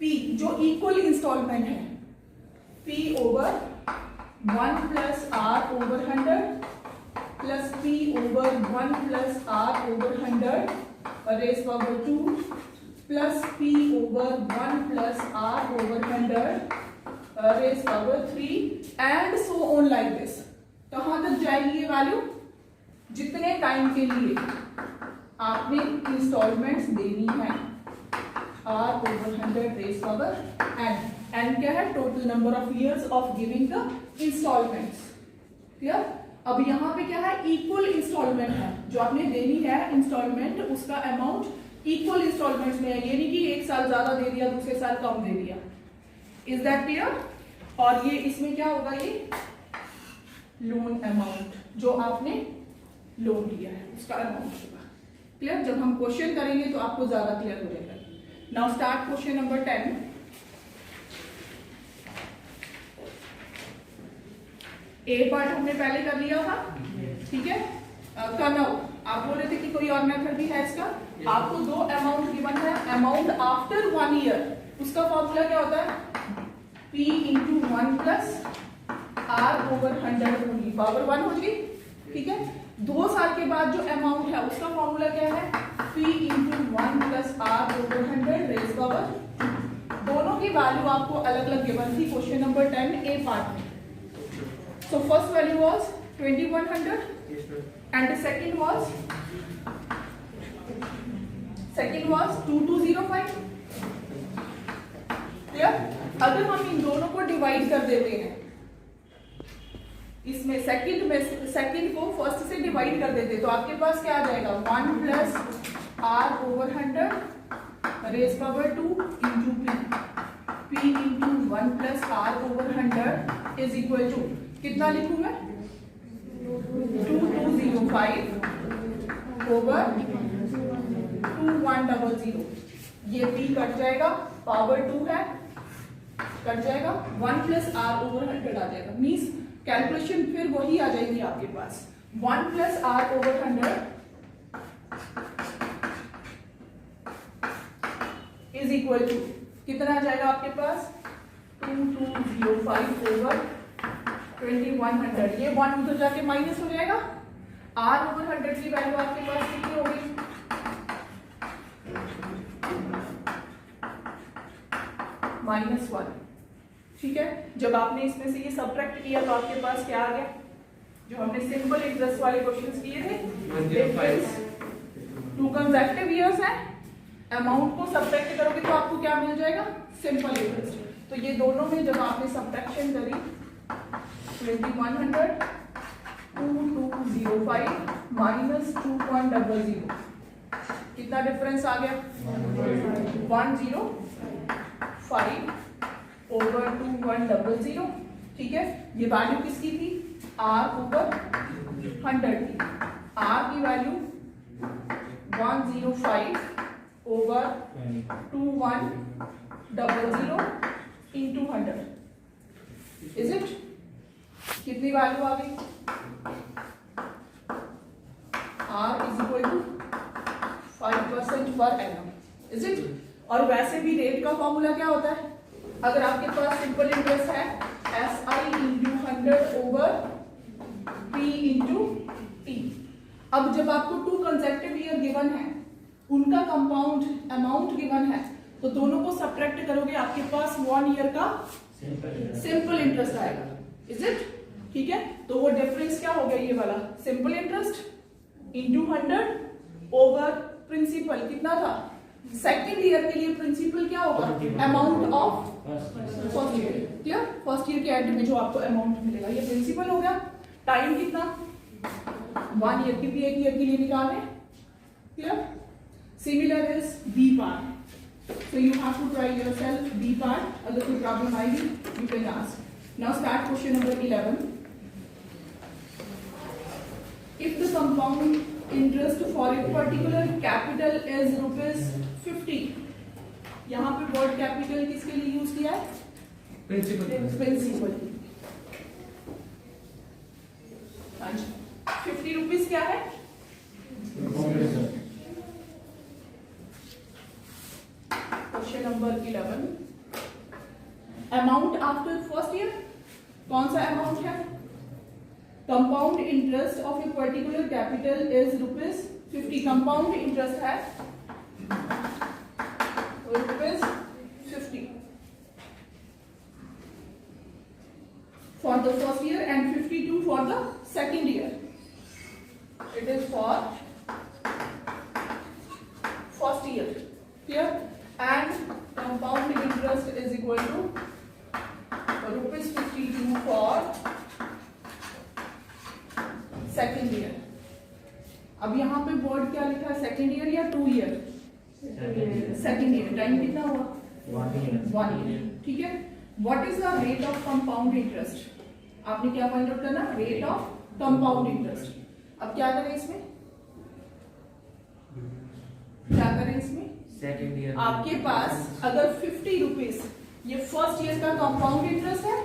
P जो equal instalment है, P over 1 plus R over 100 plus P over 1 plus R over 100 raise power 2 plus P over 1 plus R over 100 raise power 3 and so on like this. कहां तक जाएगी ये value? जितने time के लिए आपने इंस्टॉलमेंट्स देनी है R over 100 raise power n क्या है? Total number of years of giving the instalments. Clear? अब यहाँ पे क्या है? इक्वल इंस्टॉलमेंट है, जो आपने देनी है इंस्टॉलमेंट उसका अमाउंट इक्वल इंस्टॉलमेंट्स में है, ये नहीं कि एक साल ज्यादा दे दिया दूसरे साल कम दे दिया। Is that clear? और ये इसमें क्या होगा? ये लोन अमाउंट जो आपने लोन लिया है उसका अमाउंट होगा। क्लियर? जब हम क्वेश्चन करेंगे तो आपको ज्यादा क्लियर हो जाएगा। Now start question number 10। A part हमने पहले कर लिया था, ठीक है। कनव आप बोल रहे थे कि कोई और मेथड भी है इसका। आपको दो अमाउंट गिवन है, अमाउंट आफ्टर 1 ईयर, उसका फॉर्मूला क्या होता है? P into 1 plus R over 100 होगी, पावर 1 हो गई, ठीक है। 2 साल के बाद जो अमाउंट है उसका फॉर्मूला क्या है? P into 1 plus R over 100 raise power. दोनों की वैल्यू आपको अलग अलग गिवन थी क्वेश्चन नंबर 10 ए पार्ट में। So first value was 2100 and the second was 2205। Clear? अगर हम इन दोनों को डिवाइड कर देते हैं, इसमें सेकंड को फर्स्ट से डिवाइड कर देते तो आपके पास क्या आ जाएगा? 1 plus R over 100 raise power 2 into P into 1 plus R over 100 is equal to कितना लिखूं मैं? 2205 ओवर 2100। ये P कट जाएगा, पावर 2 है, कट जाएगा, 1 प्लस R ओवर 100 आ जाएगा। मीन्स कैलकुलेशन फिर वही आ जाएगी आपके पास। 1 plus R over 100 is equal to कितना आ जाएगा आपके पास? 2205 ओवर 2100। ये 1 उधर जाके माइनस हो जाएगा। R ओवर 100 की वैल्यू आपके पास कितनी होगी? -1, ठीक है। जब आपने इसमें से ये सब्ट्रैक्ट किया तो आपके पास क्या आ गया? जो हमने सिंपल इंटरेस्ट वाले क्वेश्चंस किए थे, 2 कंसेक्टिव ईयर्स है, अमाउंट को सब्ट्रैक्ट करोगे तो आपको क्या मिल जाएगा? Simple interest. तो ये दोनों में जब आपने सब्ट्रैक्शन करी 2100 2205 माइनस 2100, कितना डिफरेंस आ गया? 105 ओवर 2100, ठीक है। ये वैल्यू किसकी थी? R ओवर 100 की। R की value 105 over 2100 into 100, is it? कितनी वैल्यू आ गई? R is equal to 5% per annum, is it? और वैसे भी रेट का फॉर्मूला क्या होता है? अगर आपके पास सिंपल इंटरेस्ट है, SI into 100 over P into T। अब जब आपको 2 कंसेक्टिव ईयर गिवन है, उनका कंपाउंड अमाउंट गिवन है, तो दोनों को सब्ट्रैक्ट करोगे आपके पास 1 ईयर का सिंपल इंटरेस्ट आएगा, इज इट? ठीक है। तो वो डिफरेंस क्या हो गया? ये वाला simple interest into 100 over principal कितना था? सेकेंड ईयर के लिए प्रिंसिपल क्या होगा? Amount of first year. Clear? First year के एंड में जो आपको अमाउंट मिलेगा, ये प्रिंसिपल हो गया। टाइम कितना? 1 ईयर, क्योंकि 1 ईयर के लिए निकाले। Clear? Similar is B part, so you have to try yourself B part. अगर कोई प्रॉब्लम आएगी you can ask. Now start question number 11। If the compound interest for a particular capital is ₹50, यहाँ पे word capital किसके लिए use किया है? Principal. हाँ जी, 50 रुपीज क्या है? Question number 11। Amount after first year, कौन सा अमाउंट है? Compound interest of a particular capital is ₹50। Compound interest है ₹50 for the first year and 52 for the second year. It is for first year. Clear? And compound interest is equal to ₹52 for second year. अब यहाँ पे board क्या लिखा है, second year या 2 year? Second year. Time कितना हुआ? 1 year. ठीक है। What is the rate of compound interest? आपने क्या फाइंड आउट करना? Rate of compound interest. अब क्या करें इसमें? क्या करें इसमें? सेकेंड ईयर आपके पास अगर 50 रुपीज ये फर्स्ट ईयर का कंपाउंड इंटरेस्ट है,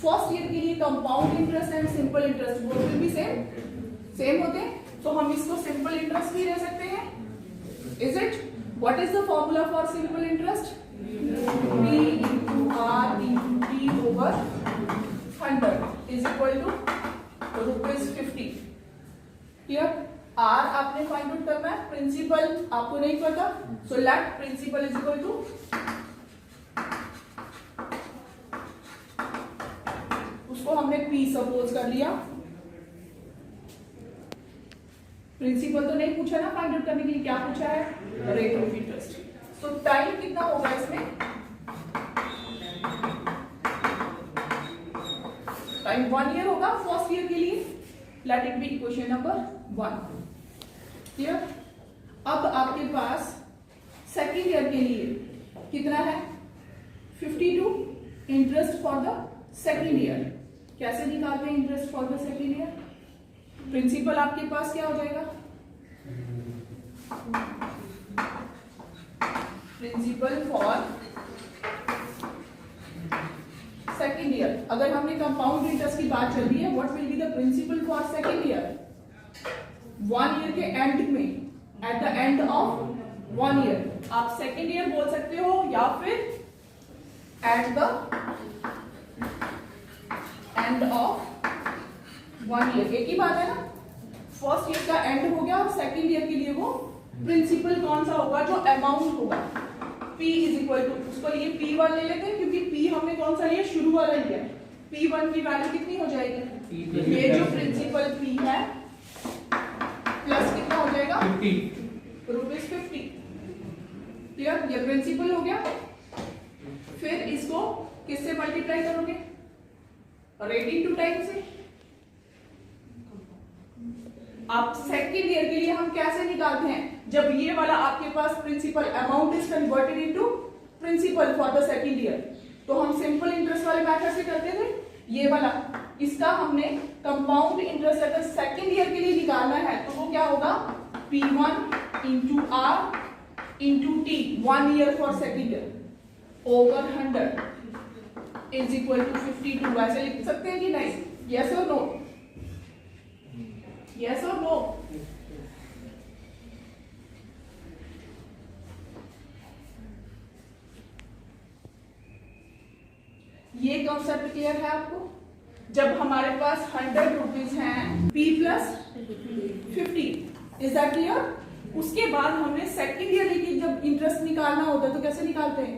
फर्स्ट ईयर के लिए compound interest and simple interest both will be same होते हैं, तो हम इसको सिंपल इंटरेस्ट भी ले सकते हैं। Is it? What is the formula for simple interest? P into R into T over 100 is equal to ₹50। Clear? R आपने फाइंड आउट करना है, प्रिंसिपल आपको नहीं पता, so let principal is equal to उसको हमने P सपोज कर लिया। प्रिंसिपल तो नहीं पूछा ना फाइंड आउट करने के लिए, क्या पूछा है? Rate of interest. तो टाइम कितना होगा इसमें? टाइम 1 ईयर होगा फर्स्ट ईयर के लिए। Let it be equation number 1। Clear? अब आपके पास सेकेंड ईयर के लिए कितना है? 52 interest for the second year. कैसे निकालते हैं interest for the second year? Principal आपके पास क्या हो जाएगा? Principal for second year. अगर हमने कंपाउंड इंटरेस्ट की बात चल रही है, what will be the principal for second year? 1 year के एंड में, at the end of 1 year. आप सेकेंड ईयर बोल सकते हो या फिर at the end of 1 year, एक ही बात है ना। फर्स्ट ईयर का एंड हो गया और सेकेंड ईयर के लिए वो प्रिंसिपल कौन सा होगा? जो अमाउंट होगा P इज इक्वल टू, उसको लिए P1 ले लेते हैं क्योंकि P हमने कौन सा लिया? शुरू वाला लिया। P1 की वैल्यू कितनी हो जाएगी? ये जो प्रिंसिपल P है प्लस कितना हो जाएगा? ₹50। क्लियर? ये प्रिंसिपल हो गया। फिर इसको किससे मल्टीप्लाई करोगे? रेट इनटू टाइम से। आप सेकेंड ईयर के लिए हम कैसे निकालते हैं? जब ये वाला आपके पास principal amount is converted into principal for the second year, तो हम सिंपल इंटरेस्ट वाले मेथड से करते थे। ये वाला इसका हमने कंपाउंड इंटरेस्ट अगर सेकेंड ईयर के लिए निकालना है तो वो क्या होगा? P1 into R into T, 1 year for second year over 100 is equal to 52। ऐसे लिख सकते हैं कि नहीं? यस और नो? Yes or no? ये कॉन्सेप्ट क्लियर है आपको? जब हमारे पास 100 रुपीज हैं, P plus 50, is that clear? उसके बाद हमने सेकेंड ईयर की जब इंटरेस्ट निकालना होता है तो कैसे निकालते हैं?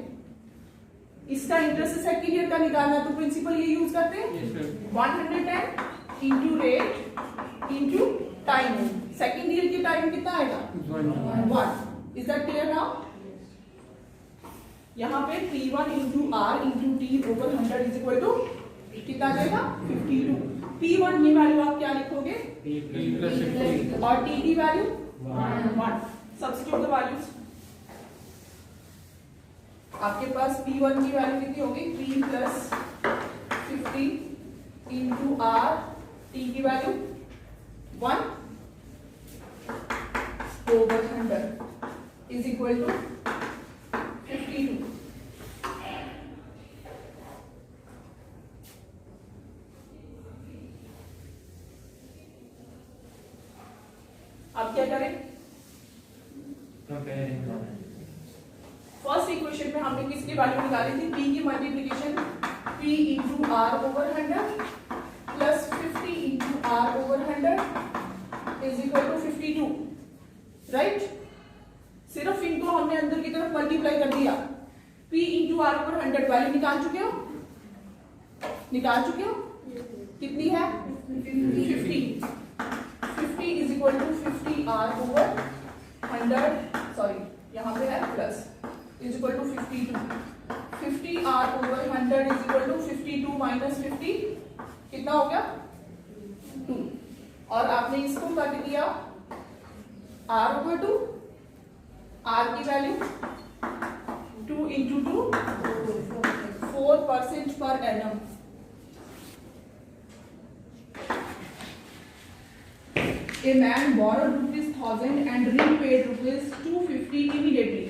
इसका इंटरेस्ट सेकेंड ईयर का निकालना है तो प्रिंसिपल ये यूज करते हैं 110 into rate into time. Second year की टाइम कितना आएगा? 1। Is that clear now? यहाँ पे P1 into R into T over 100 is equal to कितना आ जाएगा? 52। P1 की वैल्यू आप क्या लिखोगे? और T की वैल्यू 1। Substitute the values. आपके पास P1 की वैल्यू कितनी होगी? P plus 50 into R, T की value 1 over 100 is equal to 52। अब क्या करें? फर्स्ट इक्वेशन में हमने किसकी वैल्यू निकाली थी, पी की multiplication P into R over 100 plus 50 into R over 100 is equal to 52, right. सिर्फ इनको हमने अंदर की तरफ मल्टीप्लाई कर दिया, P into R over 100 value निकाल चुके हो, कितनी है 50 is equal to 50 R over 100, sorry यहाँ पे है plus, is equal to 52, 50 R over 100 is equal to 52 minus 50 कितना हो गया 2, और आपने इसको कट किया आर ओवर 2, आर की value 2 into 2 4% per annum. A man borrowed ₹1000 and repaid ₹250 immediately.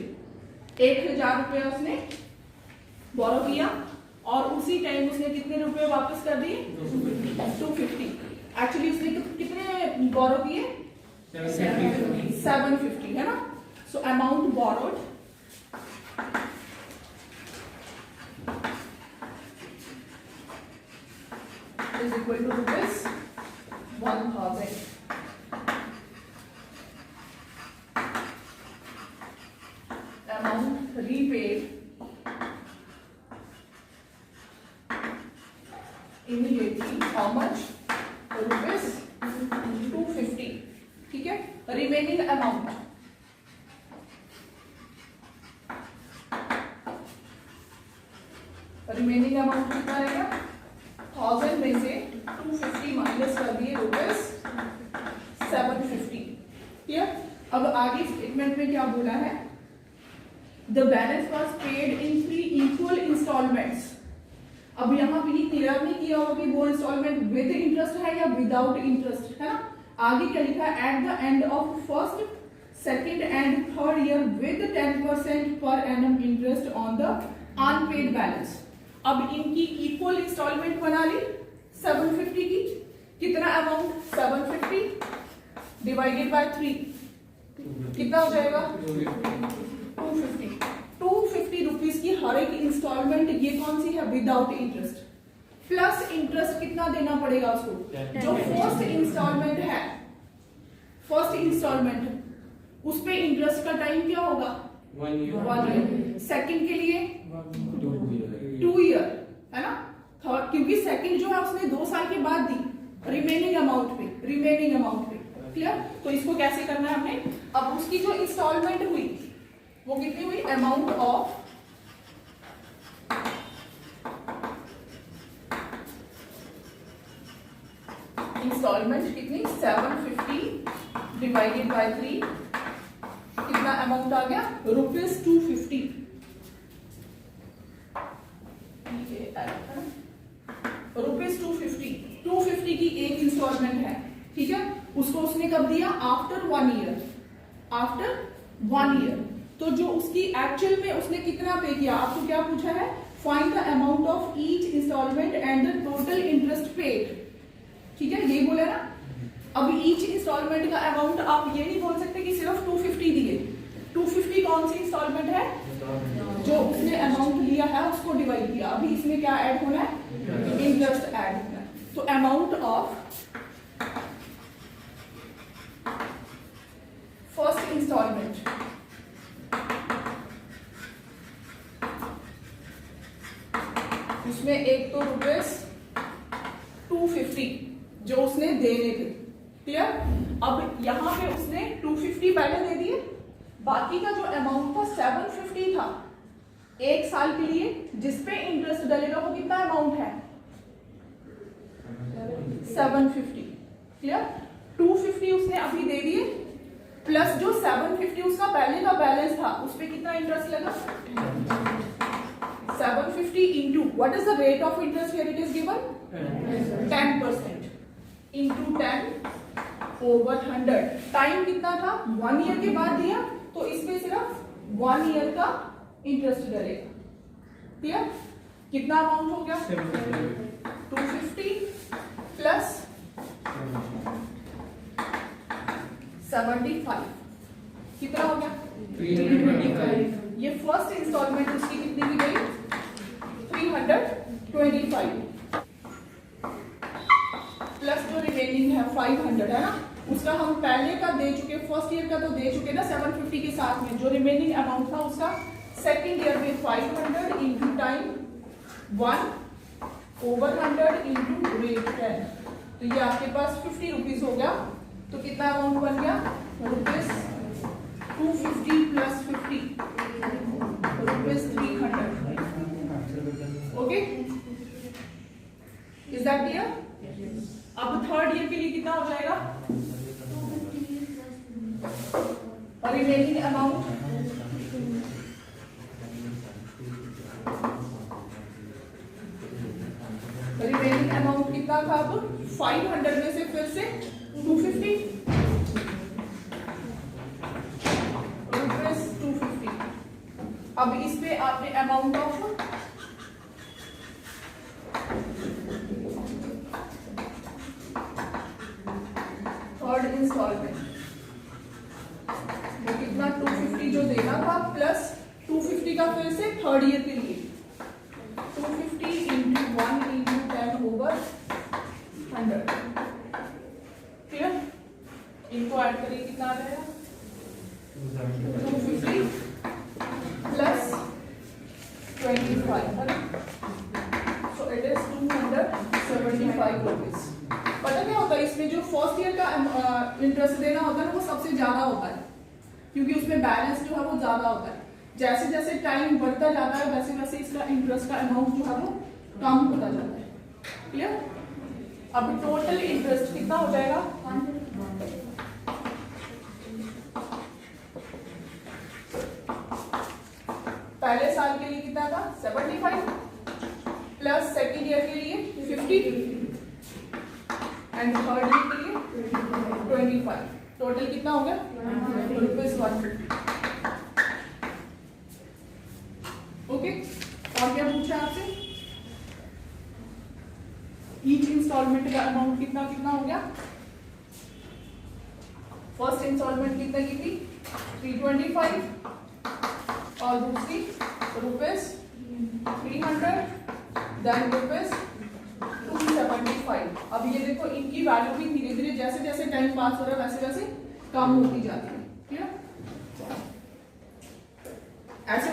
1000 रुपया उसने बोरो किया और उसी टाइम उसने कितने रुपए वापस कर दिए 250। एक्चुअली उसने कितने बोरो किए 750 है ना। So amount borrowed is equal to ₹1000। Amount repaid immediately, how much? ₹250, ठीक है। रिमेनिंग अमाउंट कितना रहेगा 1000 में से 250 माइनस कर दिए ₹750, ठीक है। अब आगे स्टेटमेंट में क्या बोला है, The balance was paid in 3 equal installments। अब यहाँ पे ये क्लियर नहीं किया होगा कि वो इंस्टॉलमेंट विद इंटरेस्ट है या विदाउट इंटरेस्ट, है ना। आगे क्या लिखा है, at the end of first, second and third year with 10% per annum interest on the unpaid balance. अब इनकी इक्वल इंस्टॉलमेंट बना ली 750 की, कितना अमाउंट 750 डिवाइडेड बाय 3 कितना हो जाएगा 250 रुपीज की हर एक इंस्टॉलमेंट, ये कौन सी है विदाउट इंटरेस्ट, प्लस इंटरेस्ट कितना देना पड़ेगा उसको, जो फर्स्ट इंस्टॉलमेंट उस पे इंटरेस्ट का टाइम क्या होगा 1 ईयर, सेकंड के लिए 2 ईयर, है ना। थर्ड क्योंकि सेकंड जो है उसने 2 साल के बाद दी रिमेनिंग अमाउंट पे, क्लियर। तो इसको कैसे करना है हमने, अब उसकी जो इंस्टॉलमेंट हुई वो कितनी हुई, अमाउंट ऑफ इंस्टॉलमेंट कितनी 750 डिवाइडेड बाय 3 कितना अमाउंट आ गया ₹250। ₹250 की एक इंस्टॉलमेंट है, ठीक है। उसको उसने कब दिया, आफ्टर 1 ईयर। तो जो उसकी एक्चुअल में उसने कितना पे किया, आपको क्या पूछा है, find the amount of each instalment and the total interest paid, ठीक है, ये बोला ना। अब ईच इंस्टॉलमेंट का अमाउंट आप ये नहीं बोल सकते कि सिर्फ 250 दिए, 250 कौन सी इंस्टॉलमेंट है, जो उसने अमाउंट लिया है उसको डिवाइड किया। अभी इसमें क्या ऐड होना है, इंटरेस्ट ऐड होना है। तो अमाउंट ऑफ फर्स्ट इंस्टॉलमेंट उसमें एक तो ₹250 जो उसने देने थे, क्लियर। अब यहां पे उसने 250 पहले दे दिए, बाकी का जो अमाउंट था 750 था 1 साल के लिए, जिसपे इंटरेस्ट डलेगा वो कितना अमाउंट है 750, क्लियर। 250 उसने अभी दे दिए, प्लस जो 750 उसका पहले का बैलेंस था उस पे कितना इंटरेस्ट लगा 750 into what is the rate of interest here it is given 10% into 10 over 100। Time कितना था 1 ईयर के बाद दिया, तो इसमें सिर्फ 1 ईयर का इंटरेस्ट डलेगा, क्लियर। कितना अमाउंट हो गया 250 प्लस 75 कितना हो गया 325। ये फर्स्ट इंस्टॉलमेंट उसकी कितनी की 500 है ना, उसका हम पहले का दे चुके, फर्स्ट ईयर का तो दे चुके ना 750 के साथ में, जो रिमेनिंग अमाउंट था उसका सेकेंड ईयर में 500 इंटू टाइम 1/100 इंटू रेट 10, तो ये आपके पास 50 रुपीज हो गया। तो कितना अमाउंट बन गया, rupees 250 plus 50 rupees 300। Okay, is that clear? अब थर्ड ईयर के लिए कितना हो जाएगा, और रिमेनिंग अमाउंट कितना था, अब 500 में से फिर से 250 रुपीज 250। अब इस पे आपने अमाउंट ऑफ थर्ड इंस्टॉलमेंट वो कितना 250 जो देना था, प्लस 250 का फिर से थर्ड ईयर के लिए 250 इंटू 1 इंटू 10 ओवर 100। क्लियर? इनको ऐड करिए, कितना आ जाएगा, 250 प्लस 25, है ना, सो इट इज 275 रुपीज। पता क्या होता है इसमें, जो फर्स्ट ईयर का इंटरेस्ट देना होता है ना वो सबसे ज्यादा होता है, क्योंकि उसमें बैलेंस जो है वो ज्यादा होता है। जैसे जैसे टाइम बढ़ता जाता है वैसे वैसे इसका इंटरेस्ट का अमाउंट जो है वो कम होता जाता है। क्लियर? अब टोटल इंटरेस्ट कितना हो जाएगा, पहले साल के लिए कितना था 75 प्लस सेकेंड ईयर के लिए 50 एंड थर्ड ईयर के लिए 25, टोटल कितना हो गया रुपीज 150। ओके, और क्या पूछा आपसे, ईच इंस्टॉलमेंट का अमाउंट कितना कितना हो गया, फर्स्ट इंस्टॉलमेंट कितने की थी 325 और दूसरी रुपीज 300 देन रुपीज 275। अब ये देखो इनकी वैल्यू भी धीरे धीरे जैसे जैसे टाइम पास हो रहा है वैसे वैसे कम होती जाती है। क्लियर? ऐसे